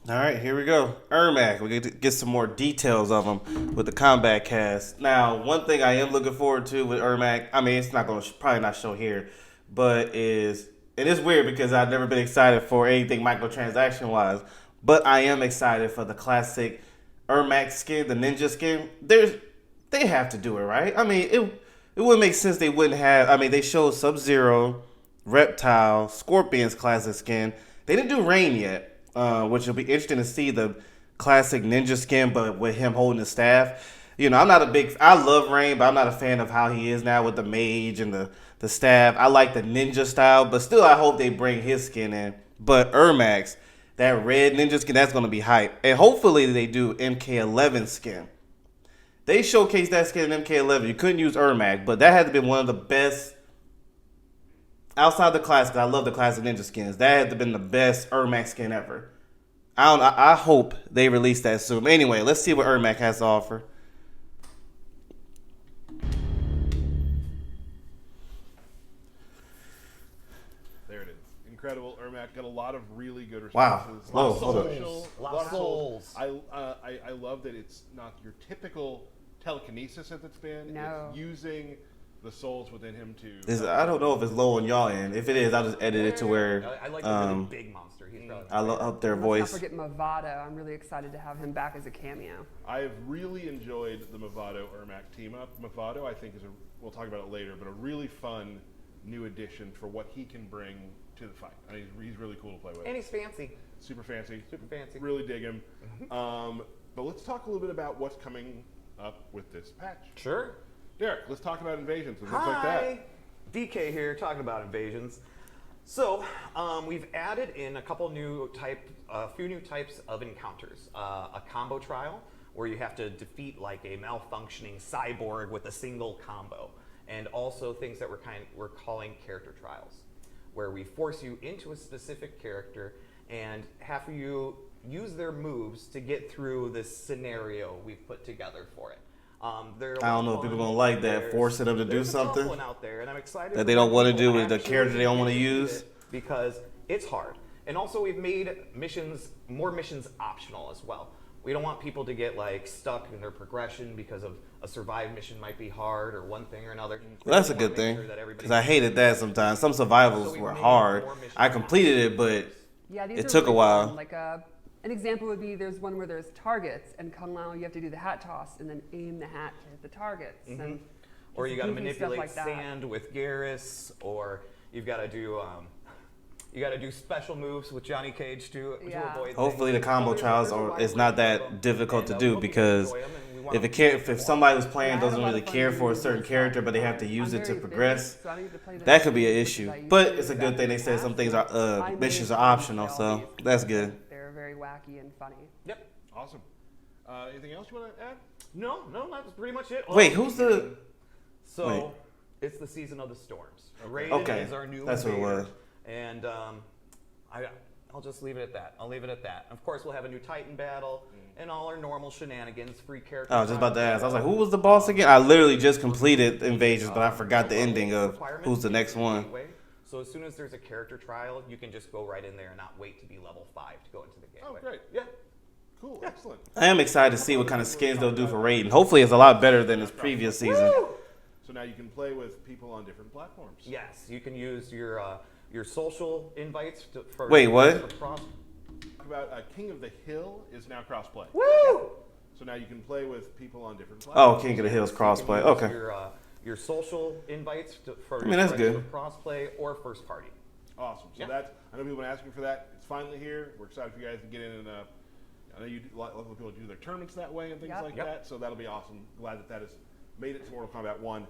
All right, here we go. ERMAC. We get to get some more details of him with the combat cast. Now, one thing I am looking forward to with ERMAC, I mean, it's not going to probably not show here, but is and it's weird because I've never been excited for anything microtransaction wise, but I am excited for the classic ERMAC skin, the ninja skin. They have to do it right. I mean, it would make sense they wouldn't have. I mean, they showed Sub Zero, Reptile, Scorpion's classic skin. They didn't do Rain yet, which will be interesting to see the classic ninja skin, but with him holding the staff. You know, I'm not a big. I love Rain, but I'm not a fan of how he is now with the mage and the staff. I like the ninja style, but still, I hope they bring his skin in. But Ermax, that red ninja skin, that's gonna be hype, and hopefully they do MK11 skin. They showcased that skin in MK11. You couldn't use Ermac, but that had to be one of the best outside the classic. I love the classic ninja skins. That had to been the best Ermac skin ever. I hope they release that soon. Anyway, let's see what Ermac has to offer. There it is. Incredible. ERMAC got a lot of really good Wow. responses. Whoa, A lot of hold up. social, A lot a lot of of souls. I love that it's not your typical telekinesis as it's been. No. It's using the souls within him to. I don't know if it's low on y'all end. If it is, I'll just edit it to where I like the really big monster. He's probably I up their Let's voice. not forget MAVADO. I'm really excited to have him back as a cameo. I have really enjoyed the MAVADO ERMAC team up. MAVADO, I think, we'll talk about it later, but a really fun new addition for what he can bring to the fight. I mean, he's really cool to play with. And he's fancy. Super fancy. Super fancy. Really dig him. But let's talk a little bit about what's coming up with this patch. Sure. Derek, let's talk about invasions and things Hi. like that. DK here, talking about invasions. So we've added in a few new types of encounters. A combo trial where you have to defeat like a malfunctioning cyborg with a single combo, and also things that we're calling character trials, where we force you into a specific character and have you use their moves to get through this scenario we've put together for it. I don't know if people are gonna like that, forcing them to do There's a tough something one out there, and I'm excited that they for don't want to people do with the actually character they don't want to complete use. it because it's hard. And also, we've made more missions optional as well. We don't want people to get like stuck in their progression because of a survive mission might be hard or one thing or another. Well, that's a good thing, because I hated that sometimes. Some survivals were hard. I completed it, but Yeah, these it are took a really while. fun. Like an example would be there's one where there's targets, and Kung Lao, you have to do the hat toss and then aim the hat to hit the targets. And Or you got to goofy stuff manipulate like that. sand with Garrus, or you've got to do special moves with Johnny Cage to Yeah. avoid. Hopefully the things. combo There's trials a wide is not range of that them, difficult to and, do, hope you because enjoy 'em, and we want if somebody who's playing Yeah, I had doesn't a lot really of fun care for a doing certain this character, stuff. but they have to use I'm it to very progress, busy, so I don't get to play that could be an much as issue. I used But to it's a back good thing in they the said some past. things are I missions made are optional, them so all that's good. They're very wacky and funny. Yep. Awesome. Anything else you want to add? No, that's pretty much it. Wait, who's the? So Wait. it's the season of the storms. Raiden Okay, is our new that's what it invader, was. and I'll just leave it at that. I'll leave it at that. Of course, we'll have a new Titan battle and all our normal shenanigans, free character. I was just about to ask. I was like, who was the boss again? I literally just completed Invasions, but I forgot the ending of who's the next one. So as soon as there's a character trial, you can just go right in there and not wait to be level 5 to go into the gateway. Oh, great. Yeah. Cool. Excellent. I am excited to see what kind of skins they'll do for Raiden. Hopefully, it's a lot better than this previous season. So now you can play with people on different platforms. Yes, you can use your social invites for. Wait, what? for cross- Talk about King of the Hill is now crossplay. Woo! So now you can play with people on different Oh, platforms. King of the Hills You crossplay. can use Okay. Your social invites for. I mean, that's for good. Crossplay or first party. Awesome. So Yeah. that's, I know people have been asking for that. It's finally here. We're excited for you guys to get in and I know a lot of people do their tournaments that way and things Yep. like Yep. that. So that'll be awesome. Glad that has made it to Mortal Kombat 1.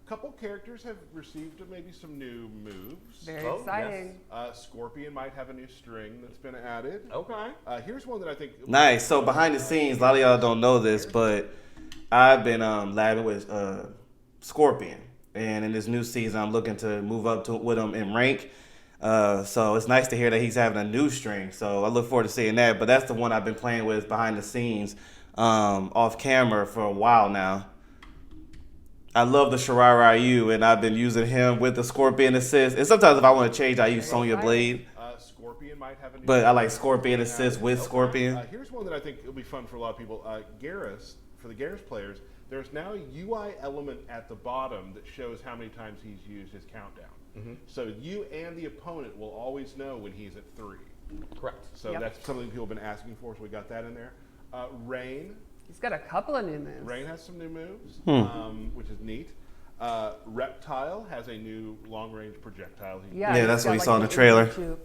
Couple characters have received maybe some new moves. Very Oh, exciting. Scorpion might have a new string that's been added. Okay. Here's one that I think. Nice. So behind the scenes, a lot of y'all don't know this, but I've been labbing with Scorpion, and in this new season, I'm looking to move up with him in rank. So it's nice to hear that he's having a new string. So I look forward to seeing that. But that's the one I've been playing with behind the scenes, off camera for a while now. I love the Shirai Ryu, and I've been using him with the Scorpion assist. And sometimes if I want to change, I use Sonya Blade. Scorpion Scorpion might have a new. But I like Scorpion assist with Scorpion. Here's one that I think will be fun for a lot of people. Garrus, for the Garrus players, there's now a UI element at the bottom that shows how many times he's used his countdown. So you and the opponent will always know when he's at 3. Correct. So that's something people have been asking for, so we got that in there. Rain. He's got a couple of new moves. Rain has some new moves, which is neat. Reptile has a new long-range projectile. Yeah, Yeah, he's that's got what we like saw in an the trailer. into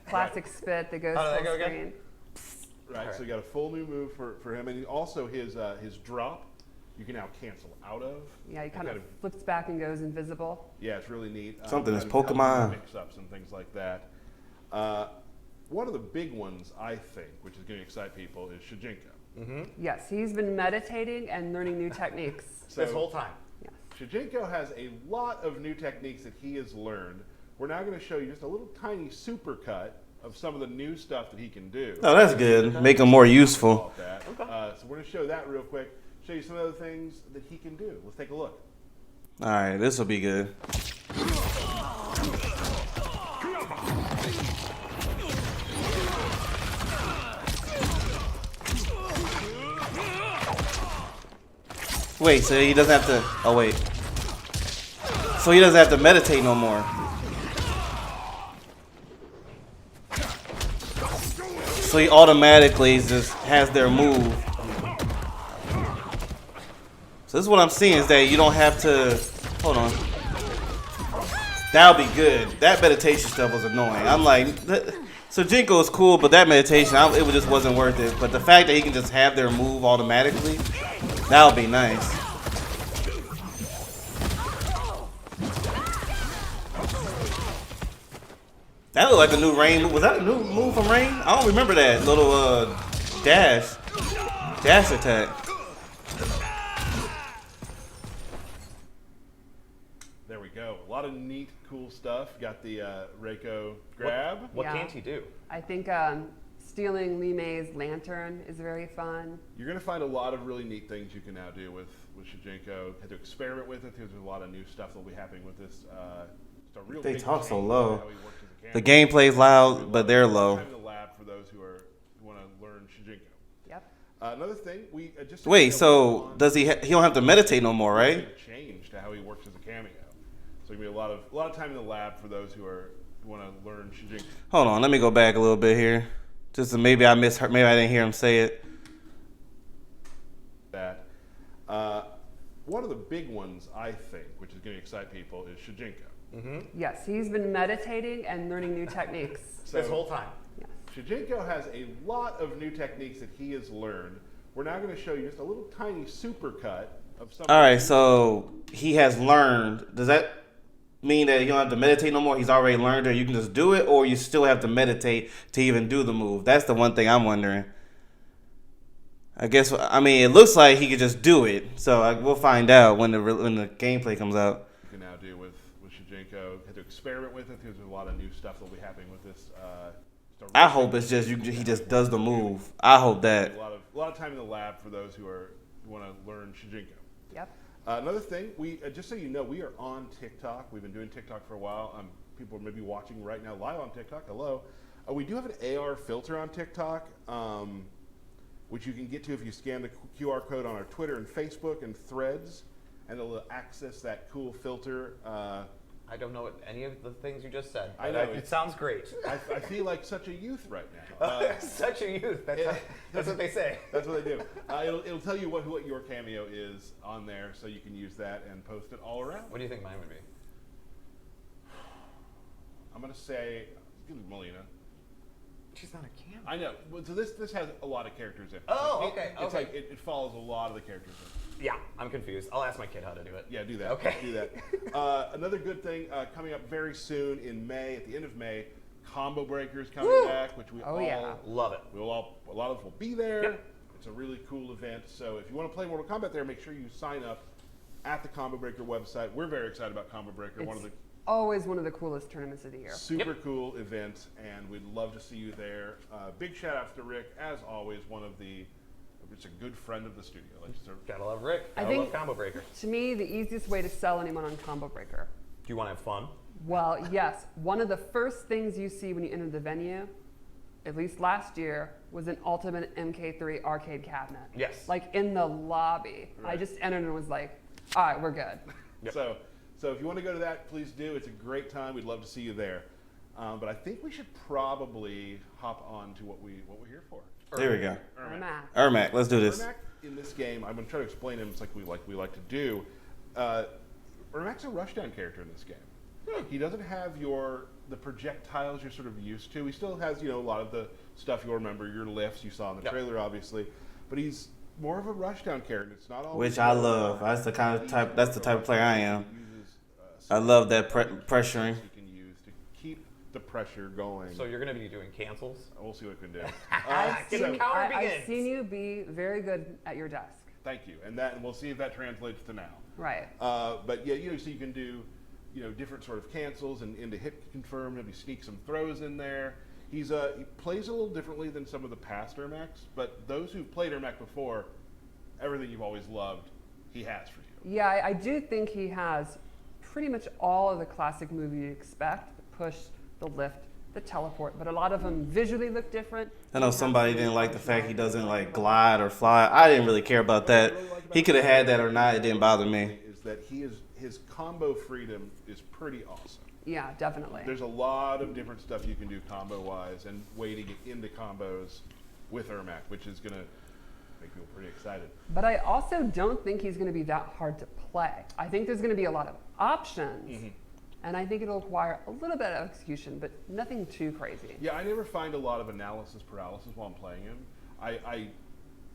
classic spit that goes How did that full go again? screen. Right, so you got a full new move for him, and he also his drop you can now cancel out of. Yeah, he kind of flips back and goes invisible. Yeah, it's really neat. Something is and Pokemon. Mix-ups and things like that. One of the big ones, I think, which is going to excite people, is Shijinko. Yes, he's been meditating and learning new techniques. This whole time. Yes. Shijinko has a lot of new techniques that he has learned. We're now going to show you just a little tiny supercut of some of the new stuff that he can do. Oh, that's good. Make them more useful. So we're going to show that real quick. Show you some other things that he can do. Let's take a look. All right, this will be good. Wait, so he doesn't have to. Oh wait. So he doesn't have to meditate no more. So he automatically just has their move. So this is what I'm seeing is that you don't have to. Hold on. That'll be good. That meditation stuff was annoying. I'm like, so Jinko is cool, but that meditation, it just wasn't worth it. But the fact that he can just have their move automatically, that'll be nice. That looked like a new Rain. Was that a new move from Rain? I don't remember that little dash attack. There we go. A lot of neat, cool stuff. Got the Reiko grab. What Yeah. can't he do? I think stealing Li Mei's lantern is very fun. You're going to find a lot of really neat things you can now do with Shijinko. Had to experiment with it because there's a lot of new stuff that'll be happening with this. It's a real They big talk so change in low. how he works as a The camera. gameplay's loud, but they're low. Time in the lab for those who want to learn Shijinko. Yep. Another thing, we just Wait, so does he don't have to meditate no more, right? Change to how he works as a cameo. So gonna be a lot of time in the lab for those who want to learn Shijinko. Hold on, let me go back a little bit here. Just so maybe I misheard, maybe I didn't hear him say it. That one of the big ones, I think, which is going to excite people, is Shijinko. Yes, he's been meditating and learning new techniques. This whole time. Yes. Shijinko has a lot of new techniques that he has learned. We're now going to show you just a little tiny supercut of some. All right, so he has learned. Does that mean that you don't have to meditate no more? He's already learned, or you can just do it, or you still have to meditate to even do the move? That's the one thing I'm wondering. I guess, I mean, it looks like he could just do it. So we'll find out when the gameplay comes out. You can now do with Shijinko. Had to experiment with it because there's a lot of new stuff that'll be happening with this. I hope it's just he just does the move. I hope that. A lot of time in the lab for those who want to learn Shijinko. Yep. Another thing, we just so you know, we are on TikTok. We've been doing TikTok for a while. People are maybe watching right now live on TikTok. Hello. We do have an AR filter on TikTok, which you can get to if you scan the QR code on our Twitter and Facebook and Threads, and it'll access that cool filter. I don't know any of the things you just said. I But know. it sounds great. I feel like such a youth right now. Such a youth. That's what they say. That's what they do. It'll tell you what your cameo is on there, so you can use that and post it all around. What do you think mine would be? I'm gonna say, give it Melina. She's not a camera. I know. Well, so this has a lot of characters in it. Oh, It's okay, It's okay. like it follows a lot of the characters in. Yeah, I'm confused. I'll ask my kid how to do it. Yeah, do that. Okay. Do that. Another good thing coming up very soon in May, at the end of May, Combo Breakers coming Woo! back, which we Oh, all yeah. Love it. a lot of us will be there. Yep. It's a really cool event. So if you want to play Mortal Kombat there, make sure you sign up at the Combo Breaker website. We're very excited about Combo Breaker. It's One of the always one of the coolest tournaments of the year. super cool event, and we'd love to see you there. Big shout outs to Rick, as always, it's a good friend of the studio. Like, just Gotta love Rick. I Gotta think- love Combo Breaker. To me, the easiest way to sell anyone on Combo Breaker, Do you want to have fun? Well, yes. One of the first things you see when you enter the venue, at least last year, was an Ultimate MK3 arcade cabinet. Yes. Like in the lobby. I Right. just entered and was like, all right, we're good. Yep. So if you want to go to that, please do. It's a great time. We'd love to see you there. But I think we should probably hop on to what we're here for. There we go. ERMAC. ERMAC, let's do this. ERMAC in this game, I'm going to try to explain him. It's like we like to do. ERMAC's a rushdown character in this game. He doesn't have the projectiles you're sort of used to. He still has a lot of the stuff you'll remember, your lifts you saw in the Yep. trailer, obviously. But he's more of a rushdown character. It's not always Which I love. That's the type of player I am. I love that pressuring. He can use to keep the pressure going. So you're going to be doing cancels? We'll see what we can do. I've Get the seen, counter I've begins. seen you be very good at your desk. Thank you, and we'll see if that translates to now. Right. But yeah, so you can do, different sort of cancels and into hit confirm. Maybe sneak some throws in there. He plays a little differently than some of the past ERMACs, but those who've played ERMAC before, everything you've always loved, he has for you. Yeah, I do think he has pretty much all of the classic movie you expect: the push, the lift, the teleport. But a lot of them visually look different. I know somebody didn't like the fact he doesn't like glide or fly. I didn't really care about that. He could have had that or not. It didn't bother me. Is that his combo freedom is pretty awesome. Yeah, definitely. There's a lot of different stuff you can do combo-wise and way to get into combos with ERMAC, which is going to make people pretty excited. But I also don't think he's going to be that hard to play. I think there's going to be a lot of options, and I think it'll require a little bit of execution, but nothing too crazy. Yeah, I never find a lot of analysis paralysis while I'm playing him.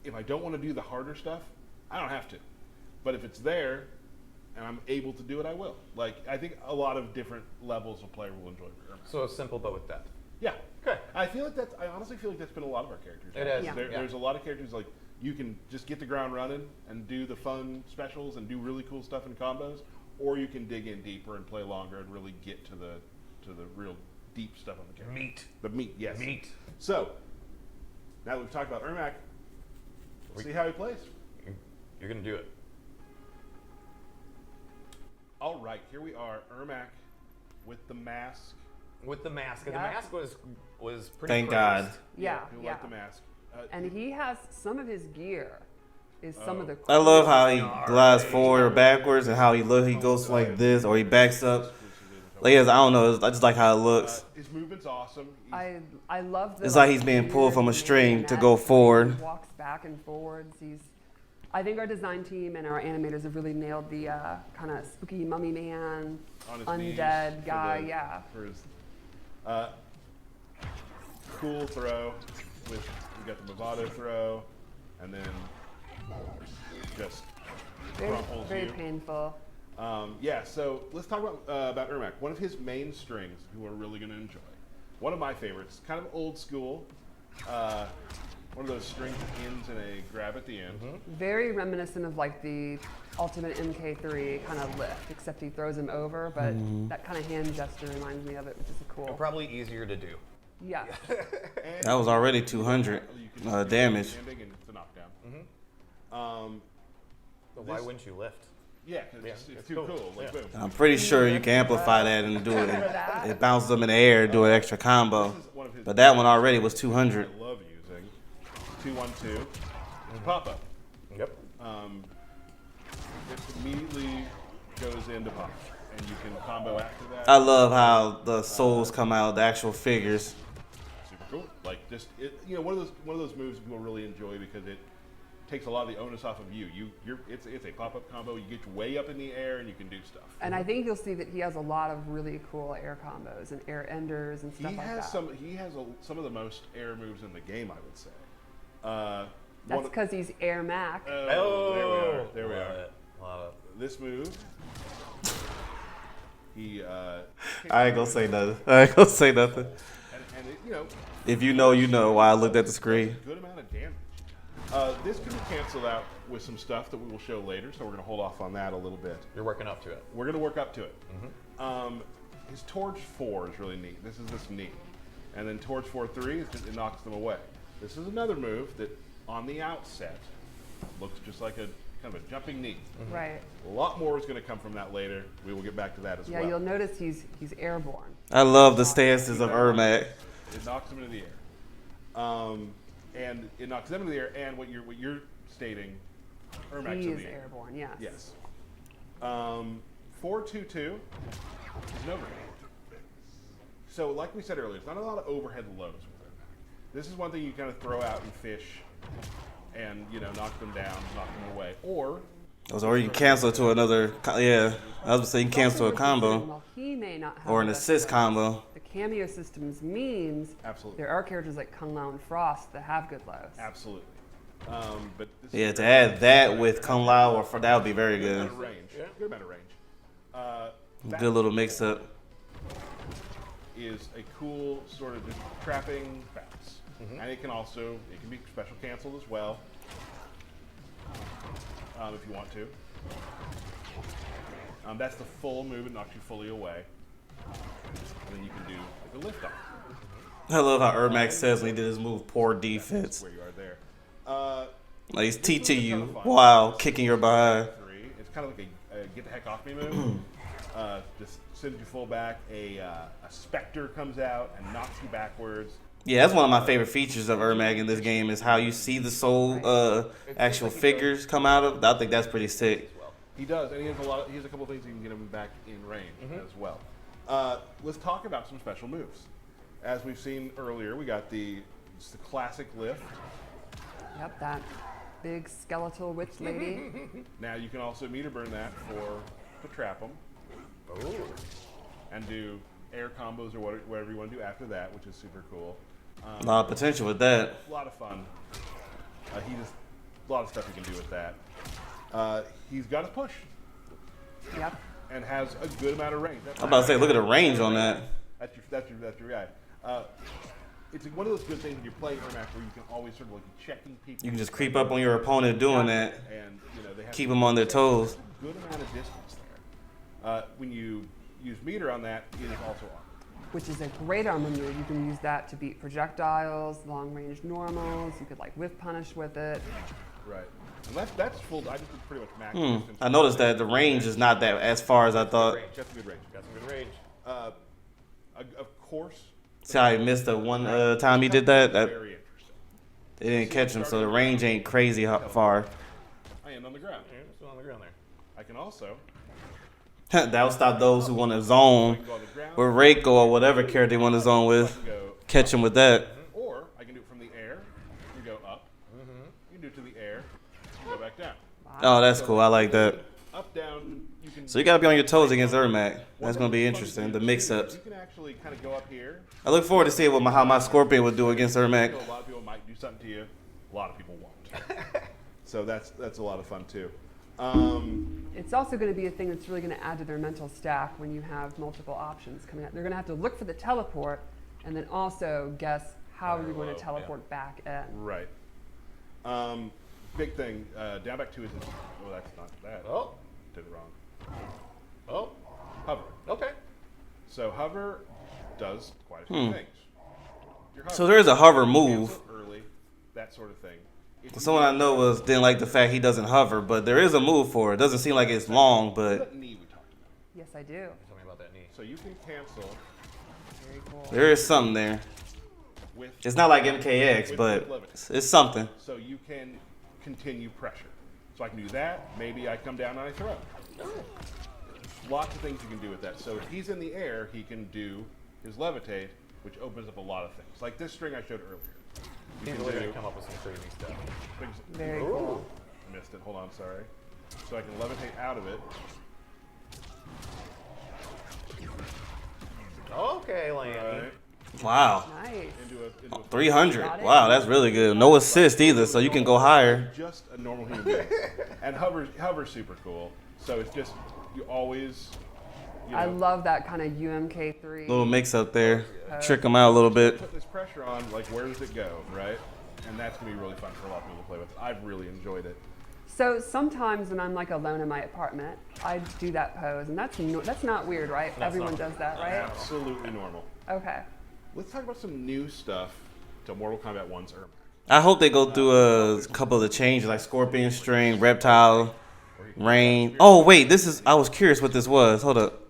If I don't want to do the harder stuff, I don't have to. But if it's there and I'm able to do it, I will. Like, I think a lot of different levels of player will enjoy ERMAC. So simple but with depth. Yeah. Okay. I honestly feel like that's been a lot of our characters. It is. Yeah. There's a lot of characters like you can just get the ground running and do the fun specials and do really cool stuff in combos, or you can dig in deeper and play longer and really get to the real deep stuff on the character. Meat. The meat, yes. Meat. So now that we've talked about ERMAC, let's see how he plays. You're going to do it. All right, here we are, ERMAC with the mask. With the mask. And Yeah. the mask was pretty Thank praised. God. Yeah, You'll yeah. like the mask. And he has some of his gear is some of the. I love how he glides forward or backwards and how he goes like this or he backs up. Like, I don't know. I just like how it looks. His movement's awesome. He's- I love the. It's like he's being pulled from a weird string to marionette. go forward. He walks back and forwards. I think our design team and our animators have really nailed the kind of spooky mummy man, on his knees undead for guy. the- Yeah. For his cool throw with we got the MAVADO throw, and then just Very, crumples very you. painful. Yeah, so let's talk about ERMAC. One of his main strings, who we're really going to enjoy. One of my favorites, kind of old school. One of those strings that ends in a grab at the end. Very reminiscent of like the Ultimate MK3 kind of lift, except he throws him over. But that kind of hand gesture reminds me of it, which is cool. And probably easier to do. Yeah. And That was already 200 you can just do damage. landing and it's a knockdown. But why This- wouldn't you lift? Yeah, because it's it's too cool. cool. Like, Yeah. boom. I'm pretty sure you can amplify that and do it. It bounces them in the air, do an extra combo. This is one of his But that one already was 200. I love using 2-1-2. It's pop up. Yep. It immediately goes into pop, and you can combo after that. I love how the souls come out, the actual figures. Super cool. Like just one of those moves people really enjoy because it takes a lot of the onus off of you. It's a pop up combo. You get way up in the air and you can do stuff. And I think you'll see that he has a lot of really cool air combos and air enders and stuff He like has that. He has some of the most air moves in the game, I would say. That's because he's ERMAC. There we Love are. it. Love it. This move. He. I ain't gonna say nothing. I ain't gonna say nothing. And it, If you know, you know why I looked at the screen. good amount of damage. This can be canceled out with some stuff that we will show later, so we're going to hold off on that a little bit. You're working up to it. We're going to work up to it. His Torch 4 is really neat. This is this knee. And then Torch 4-3, it knocks them away. This is another move that, on the outset, looks just like a kind of a jumping knee. Right. A lot more is going to come from that later. We will get back to that as Yeah, well. you'll notice he's airborne. I love the stances of ERMAC. It knocks them into the air, and it knocks them into the air. And what you're stating, ERMAC's He in is the air. airborne. Yes. Yes. 4-2-2 is an overhead. So, like we said earlier, it's not a lot of overhead lows with ERMAC. This is one thing you kind of throw out and fish, and knock them down, knock them away, or Or you can cancel to another. Yeah, I was saying cancel a combo Well, he may not have or an the best assist of combo. The cameo systems means Absolutely. there are characters like Kung Lao and Frost that have good lows. absolutely. But this Yeah, is to very- add that with Kung Lao or for that would be very good good. amount of range. Good amount of range. Good little mix up. Is a cool sort of just trapping bounce, and it can be special canceled as well, if you want to. That's the full move; it knocks you fully away, and then you can do like a lift off. I love how ERMAC says when he did his move, poor defense. Where you are there. Like he's teaching you Kinda fun. while kicking your behind. It's kind of like a get the heck off me move. Just sends you full back. A specter comes out and knocks you backwards. Yeah, that's one of my favorite features of ERMAC in this game is how you see the soul actual figures come out of. I think that's pretty sick. He does, and he has a couple of things you can get him back in range as well. Let's talk about some special moves. As we've seen earlier, we got the classic lift. Yep, that big skeletal witch lady. Now you can also meter burn that to trap them. And do air combos or whatever you want to do after that, which is super cool. A lot of potential with that. A lot of fun. A lot of stuff you can do with that. He's got a push Yep. and has a good amount of range. I'm about to say, look at the range on that. That's your guy. It's one of those good things when you're playing ERMAC where you can always sort of like checking people. You can just creep up on your opponent doing that. And they have Keep them on their toes. a good amount of distance there. When you use meter on that, it is also armor. Which is a great armor move. You can use that to beat projectiles, long range normals. You could like whiff punish with it. Right. And that's full. I just did pretty much max distance. I noticed that the range is not that as far as I thought. Range. Got some good range. Got some good range. Of course. See how he missed the one time he did that? Very interesting. They didn't catch him, so the range ain't crazy far. I am on the ground. Yeah, still on the ground there. I can also That'll stop those who want to zone go on the ground. with Reiko or whatever character they want to zone with. Go, Catch him with that. or I can do it from the air and go up. You can do it to the air and go back down. Oh, that's cool. I like that. Up, down. You can. So you gotta be on your toes against ERMAC. That's gonna be interesting. The mix-ups. You can actually kind of go up here. I look forward to seeing how my Scorpion would do against ERMAC. A lot of people might do something to you. A lot of people won't. So that's a lot of fun too. It's also going to be a thing that's really going to add to their mental stack when you have multiple options coming up. They're going to have to look for the teleport and then also guess how you're going to teleport back in. Right. Big thing. Down back 2 is. Oh, that's not bad. Oh. Did it wrong. Oh. Hover. Okay. So hover does quite a few things. You're So there is a hover move. cancel early, that sort of thing. If you Someone I know didn't like the fact he doesn't hover, but there is a move for it. Doesn't seem like it's long, but that knee we talked about. Yes, I do. Tell me about that knee. So you can cancel Very cool. there is something there. with. It's not like MKX, but it's something. So you can continue pressure. So I can do that. Maybe I come down and I throw. Lots of things you can do with that. So if he's in the air, he can do his levitate, which opens up a lot of things. Like this string I showed earlier. You He's can really do gonna come up with some crazy stuff. things. Very cool. Missed it. Hold on, sorry. So I can levitate out of it. Okay, Landy. Right. Wow. Nice. Into a 300. Wow, that's really good. No assist either, so you can go higher. just a normal human being. And hover's super cool. So it's just you always. I love that kind of UMK3. Little mix up there. Trick them out a little bit. Put this pressure on. Like where does it go, right? And that's gonna be really fun for a lot of people to play with. I've really enjoyed it. So sometimes when I'm like alone in my apartment, I do that pose, and that's not weird, right? Everyone does that, right? Absolutely normal. Okay. Let's talk about some new stuff to Mortal Kombat 1's ERMAC. I hope they go through a couple of the changes, like Scorpion String, Reptile, Rain. Oh, wait, this is... I was curious what this was. Hold up.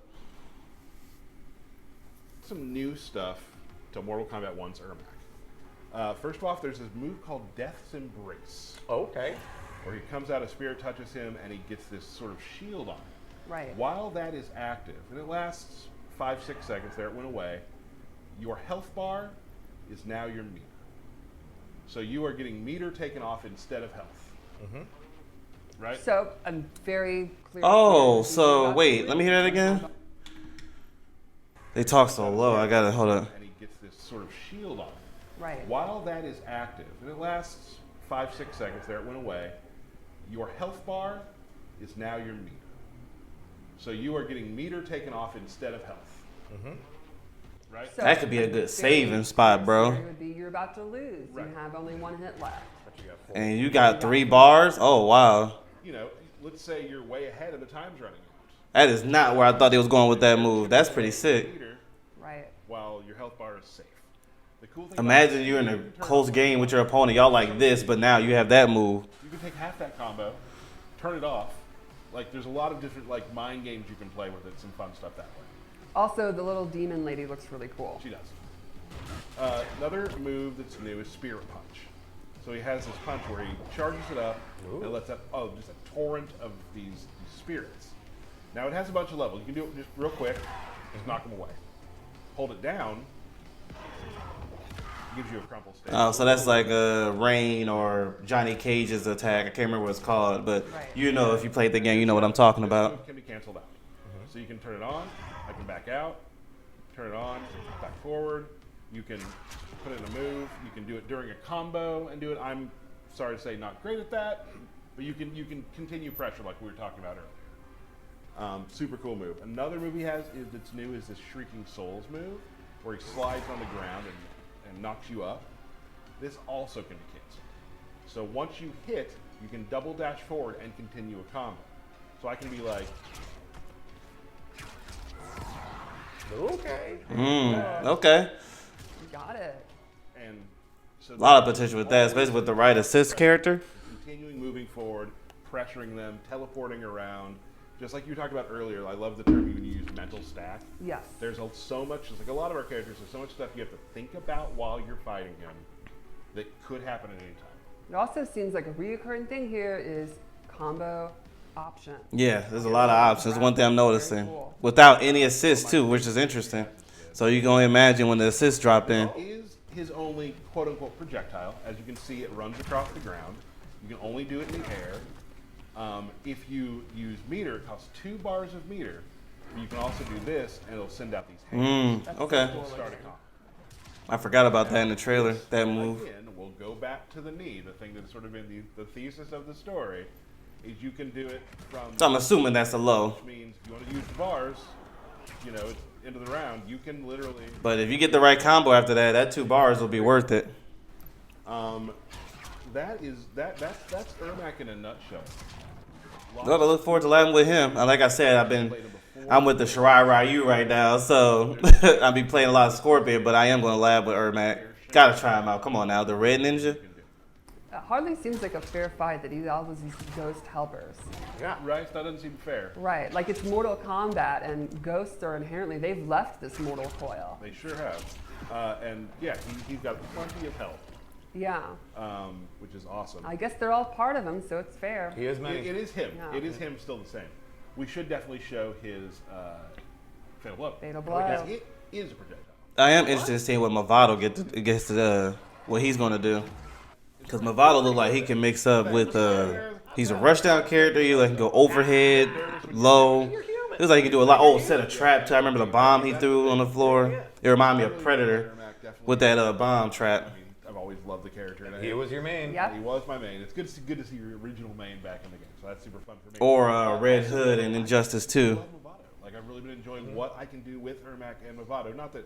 Some new stuff to Mortal Kombat 1's ERMAC. First off, there's this move called Death's Embrace, Okay. where he comes out, a spirit touches him, and he gets this sort of shield on him. Right. While that is active, and it lasts 5-6 seconds, there it went away, your health bar is now your meter. So you are getting meter taken off instead of health. Right? So I'm very clear. Oh, so wait, let me hear that again. They talk so low. I gotta hold up. And he gets this sort of shield on him. Right. While that is active, and it lasts 5-6 seconds, there it went away, your health bar is now your meter. So you are getting meter taken off instead of health. Right? So That could be a the good saving spot, bro. theory would be you're about to lose. Right. You have only one hit left. But you got 4. And you got 3 bars? Oh, wow. You know, let's say you're way ahead and the time's running out. That is not where I thought they was going with that move. That's pretty sick. Meter Right. while your health bar is safe. The cool thing Imagine about you're in you a can turn close it game with your opponent. Y'all like this, but now you have that move. You can take half that combo, turn it off. Like, there's a lot of different like mind games you can play with it. Some fun stuff that way. Also, the little demon lady looks really cool. She does. Another move that's new is Spirit Punch. So he has this punch where he charges it up and lets out just a torrent of these spirits. Now it has a bunch of levels. You can do it just real quick, just knock them away. Hold it down, gives you a crumple state. Oh, so that's like Rain or Johnny Cage's attack. I can't remember what it's called, but Right. you know, if you played the game, you know what I'm talking This about. move can be canceled out. So you can turn it on, I can back out, turn it on, back forward. You can put in a move. You can do it during a combo and do it. I'm sorry to say, not great at that, but you can continue pressure like we were talking about earlier. Super cool move. Another move he has that's new is this Shrieking Souls move, where he slides on the ground and knocks you up. This also can be canceled. So once you hit, you can double dash forward and continue a combo. So I can be like, Okay. Okay. You got it. and so A lot of potential with that, especially with the right assist character. continuing moving forward, pressuring them, teleporting around. Just like you talked about earlier, I love the term when you use mental stack. Yes. There's so much, just like a lot of our characters, there's so much stuff you have to think about while you're fighting him that could happen at any time. It also seems like a reoccurring thing here is combo option. Yeah, there's a lot of options. One thing I'm noticing. Very cool. Without any assist, too, which is interesting. So you can only imagine when the assist drop in. Is his only quote-unquote projectile. As you can see, it runs across the ground. You can only do it in the air. If you use meter, it costs 2 bars of meter. But you can also do this, and it'll send out these hands. That's okay. the start of comp. I forgot about that in the trailer, that move. Again, we'll go back to the knee. The thing that's sort of been the thesis of the story is you can do it from. So I'm assuming that's a low. Which means if you want to use the bars, you know, into the round, you can literally. But if you get the right combo after that, that 2 bars will be worth it. That's ERMAC in a nutshell. Well, I look forward to laughing with him. And like I said, I'm with the Shirai Ryu right now, so I'll be playing a lot of Scorpion, but I am going to lab with ERMAC. Gotta try him out. Come on now, the Red Ninja. It hardly seems like a fair fight that he's always these ghost helpers. Yeah. Right? That doesn't seem fair. Right, like it's Mortal Kombat, and ghosts are inherently, they've left this mortal coil. They sure have. And yeah, he's got plenty of health, Yeah, which is awesome. I guess they're all part of him, so it's fair. He is many. It is him. Yeah. It is him still the same. We should definitely show his Fatal Blow. Fatal Blow. Because it is a projectile. I am interested in seeing what MAVADO gets to what he's going to do. Because MAVADO look like he can mix up with, he's a rushdown character. He can go overhead, low. It looks like he can do a lot. Oh, set a trap too. I remember the bomb he threw on the floor. It reminded me of Predator with that bomb trap. I mean, I've always loved the character. And He was your main. Yep. He was my main. It's good to see your original main back in the game. So that's super fun for me. Or Red Hood and Injustice 2. I love MAVADO. Like, I've really been enjoying what I can do with ERMAC and MAVADO. Not that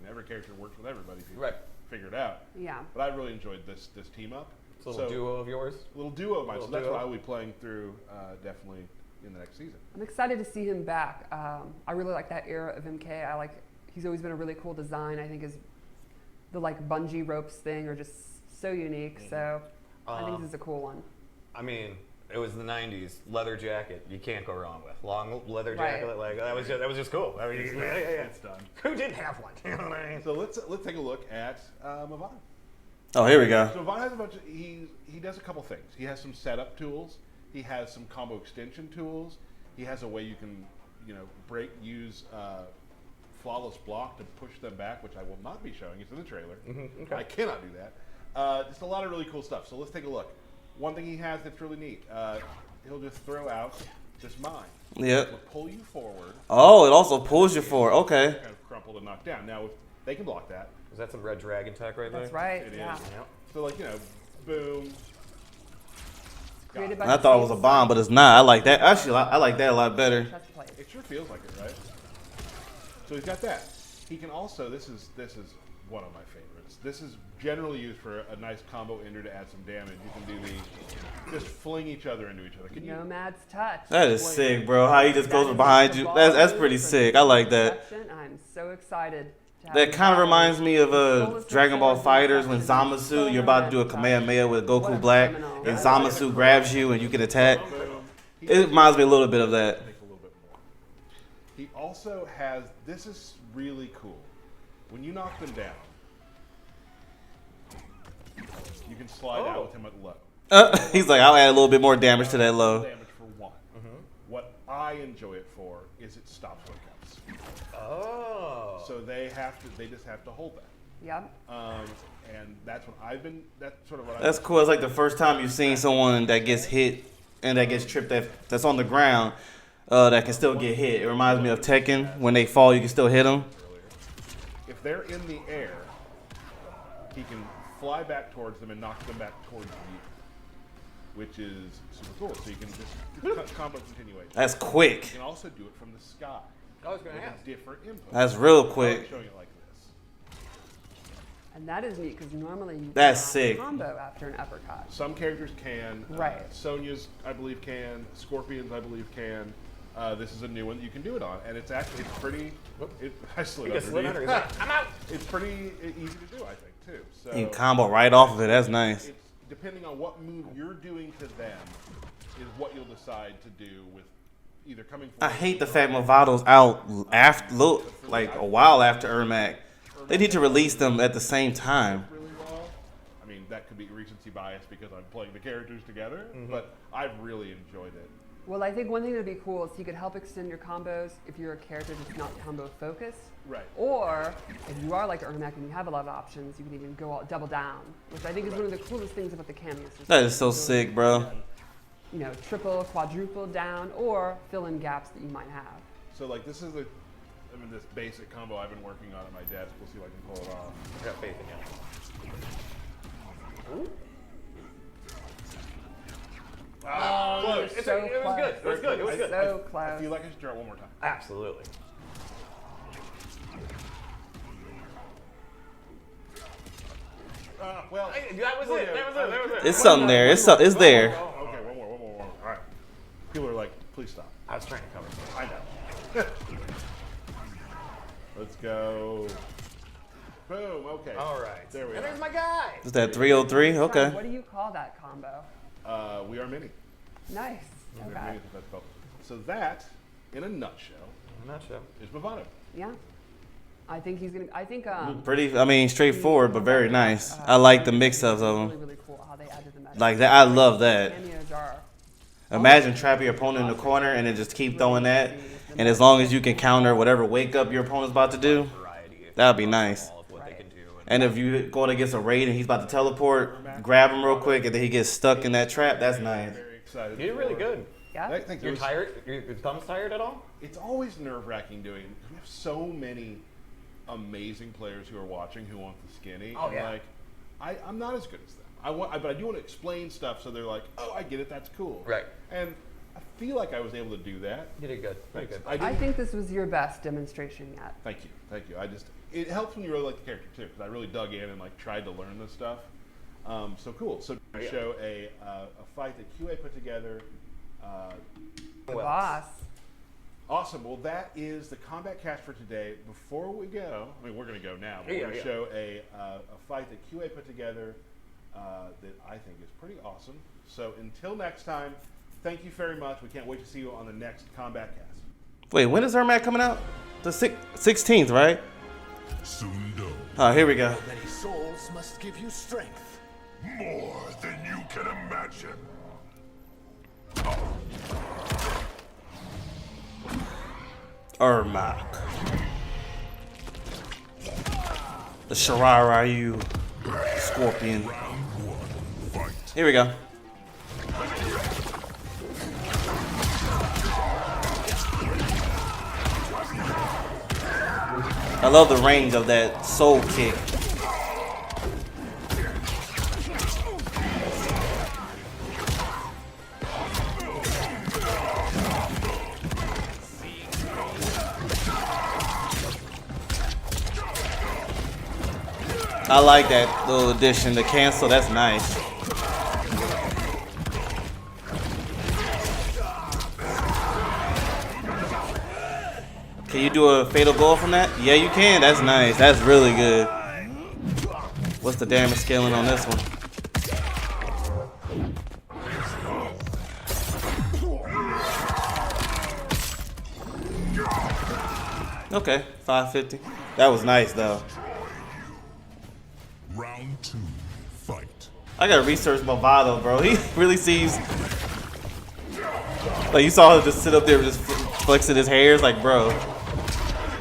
every character works with everybody if you Right. figure it out. Yeah. But I really enjoyed this team up. It's a little duo of yours. Little duo of mine. So Little that's duo. what I will be playing through definitely in the next season. I'm excited to see him back. I really like that era of MK. He's always been a really cool design. I think the like bungee ropes thing are just so unique. So I think this is a cool one. I mean, it was the '90s. Leather jacket, you can't go wrong with. Long leather Right. jacket, like that was just cool. I mean, yeah. It's done. Who didn't have one? You know what I mean? So let's take a look at MAVADO. Oh, here we go. So Vaughn has a bunch of, he does a couple things. He has some setup tools. He has some combo extension tools. He has a way you can, use flawless block to push them back, which I will not be showing. It's in the trailer. Okay. I cannot do that. Just a lot of really cool stuff. So let's take a look. One thing he has that's really neat. He'll just throw out this mine. Yep. It'll pull you forward. Oh, it also pulls you forward. Okay. Kind of crumpled and knocked down. Now, if they can block that. Is that some red dragon tech right there? That's right. It Yeah. is. So, boom. Created by I thought it was a bomb, but it's not. I like that. Actually, I like that a lot better. Chest plate. It sure feels like it, right? So he's got that. He can also, this is one of my favorites. This is generally used for a nice combo ender to add some damage. You can do just fling each other into each other. Can you? Nomad's touch. That is sick, bro. How he just That goes is behind the you. ball That's move pretty from sick. I like that. Inception. I'm so excited. To have That kind of MAVADO. reminds me of Fullest Dragon Ball forward Fighters when Inception. Zamasu, you're about to do a Kamehameha with What Goku a Black, criminal. and Zamasu grabs you and you can attack. Boom. It reminds me a little bit of that. Take a little bit more. He also has, this is really cool. When you knock them down, you can slide out with him at low. He's like, I'll add a little bit more damage to that low. Damage for one. What I enjoy it for is it stops when it comes. Oh. So they just have to hold that. Yep. And that's sort of what That's cool. It's like the first time you've seen someone that gets hit and that gets tripped that's on the ground that can still get hit. It reminds me of Tekken. When they fall, you can still hit them. earlier. If they're in the air, he can fly back towards them and knock them back towards you, which is super cool. So you can just combo continuation. That's You quick. can also do it from the sky. I was going to With ask. different inputs. That's real I'm quick. showing it like this. And that is neat because normally you That's cannot sick. combo after an uppercut. Some characters can. Right. Sonya's, I believe, can. Scorpions, I believe, can. This is a new one that you can do it on, and it's pretty. I slid You just slid underneath. under. He's like, I'm out. It's pretty easy to do, I think, too. So You can combo right off of it. That's nice. it's depending on what move you're doing to them is what you'll decide to do with either coming forward. I hate the fact MAVADO's out after, like a while after ERMAC. They need to release them at the same time. really well. I mean, that could be recency bias because I'm playing the characters together, but I've really enjoyed it. Well, I think one thing that would be cool is you could help extend your combos if you're a character that's not combo focused. Right. Or if you are like ERMAC and you have a lot of options, you can even go all, double down, which I think is one of the coolest things about the cameo system. That is so sick, bro. Triple, quadruple down, or fill in gaps that you might have. So, like, this basic combo I've been working on at my desk. We'll see if I can pull it off. I got faith in you. Ooh. Close. so It was good. It was good. It was good. So I close. feel like I should try it one more time. Absolutely. Well, That was it. That was it. It's something there. It's there. Oh, okay, one more. All right. People are like, please stop. I was trying to cover something. I know. Let's go. Boom. Okay. All right. There we And are. there's my guy. Is that 303? Sean, Okay. What do you call that combo? We are mini. Nice. We are Okay. mini, that's called. So that, in a nutshell, Not sure. is MAVADO. Yeah. I think he's gonna. I think. Straightforward, but very nice. I like the mix of Really, them. really cool how they added the meta. Like that. I love that. Cameos are. Imagine trapping your opponent in the corner and then just keep throwing that. And as long as you can counter whatever wake up your opponent's about to do, Variety. that'd be nice. All of what they can do. And if you going against a raid and he's about to teleport, grab him real quick and then he gets stuck in that trap, that's nice. Very excited. You did really good. Yeah. I think You're there's- tired? Your thumb's tired at all? It's always nerve-wracking doing it. We have so many amazing players who are watching who want the skinny. Oh, and yeah. Like, I'm not as good as them. But I do want to explain stuff so they're like, oh, I get it. That's cool. Right. And I feel like I was able to do that. You did good. Very good. I I didn't. think this was your best demonstration yet. Thank you. It helps when you really like the character too, because I really dug in and like tried to learn this stuff. So cool. So I show a fight that QA put together. The Well, boss. Awesome. Well, that is the combat cast for today. Before we go, I mean, we're going to go now. But we're going to show a fight that QA put together that I think is pretty awesome. So until next time, thank you very much. We can't wait to see you on the next Kombat Cast. Wait, when is ERMAC coming out? The 16th, right? Soon done. Oh, here we go. Many souls must give you strength. More than you can imagine. ERMAC. The Shirarayu Scorpion. Round one, fight. Here we go. I love the range of that soul kick. I like that little addition to cancel. That's nice. Can you do a fatal blow from that? Yeah, you can. That's nice. That's really good. What's the damage scaling on this one? Okay, 550. That was nice though. Round two, fight. I gotta research MAVADO, bro. He really seems like you saw him just sit up there just flexing his hairs, like, bro.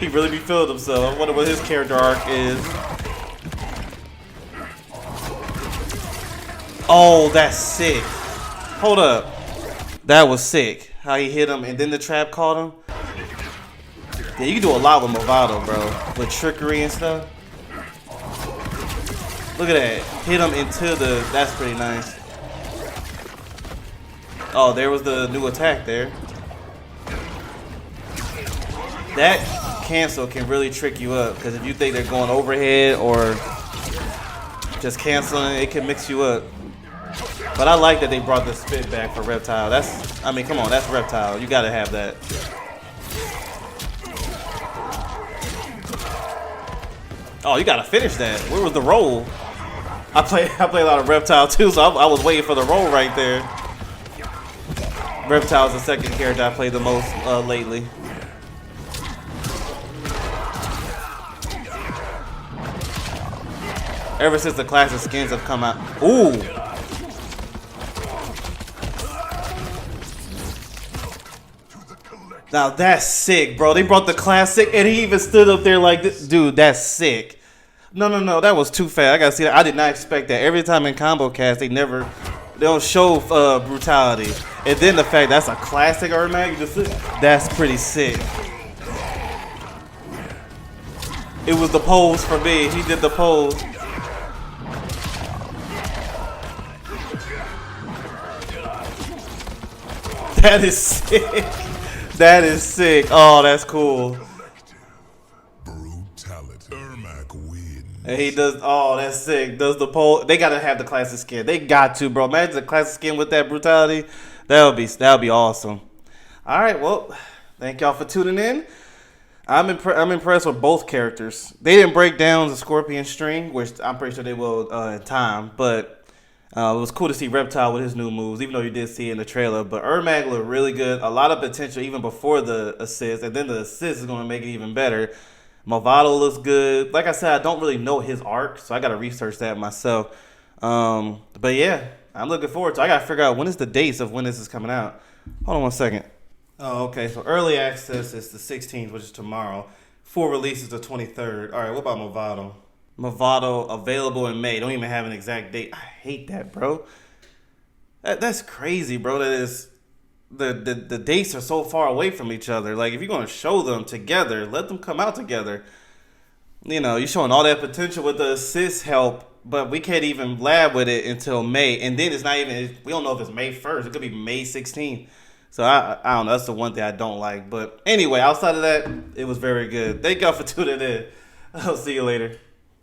He really be feeling himself. I wonder what his character arc is. Oh, that's sick. Hold up. That was sick. How he hit him and then the trap caught him. Yeah, you can do a lot with MAVADO, bro. With trickery and stuff. Look at that. Hit him into the... That's pretty nice. Oh, there was the new attack there. That cancel can really trick you up. Because if you think they're going overhead or just canceling, it can mix you up. But I like that they brought the spit back for Reptile. That's... I mean, come on. That's Reptile. You gotta have that. Oh, you gotta finish that. Where was the roll? I play a lot of Reptile too, so I was waiting for the roll right there. Reptile's the second character I play the most lately. Ever since the classic skins have come out. Ooh! Now that's sick, bro. They brought the classic and he even stood up there like this. Dude, that's sick. No, that was too fast. I gotta see that. I did not expect that. Every time in Combo Cast, they don't show brutality. And then the fact that's a classic ERMAC, that's pretty sick. It was the pose for me. He did the pose. That is sick. That is sick. Oh, that's cool. Brutality. ERMAC wins. And he does. Oh, that's sick. Does the pole? They gotta have the classic skin. They got to, bro. Imagine the classic skin with that brutality. That would be awesome. All right. Well, thank y'all for tuning in. I'm impressed with both characters. They didn't break down the Scorpion string, which I'm pretty sure they will in time. But it was cool to see Reptile with his new moves, even though you did see it in the trailer. But ERMAC looked really good. A lot of potential even before the assist, and then the assist is going to make it even better. MAVADO looks good. Like I said, I don't really know his arc, so I got to research that myself. But yeah, I'm looking forward to it. I got to figure out when is the dates of when this is coming out. Hold on one second. Oh, okay. So early access is the 16th, which is tomorrow. Full release is the 23rd. All right, what about MAVADO? MAVADO available in May. Don't even have an exact date. I hate that, bro. That's crazy, bro. That is the dates are so far away from each other. Like, if you're gonna show them together, let them come out together. You know, you're showing all that potential with the assist help, but we can't even lab with it until May. And then it's not even. We don't know if it's May 1st. It could be May 16th. So I don't know. That's the one thing I don't like. But anyway, outside of that, it was very good. Thank y'all for tuning in. I'll see you later.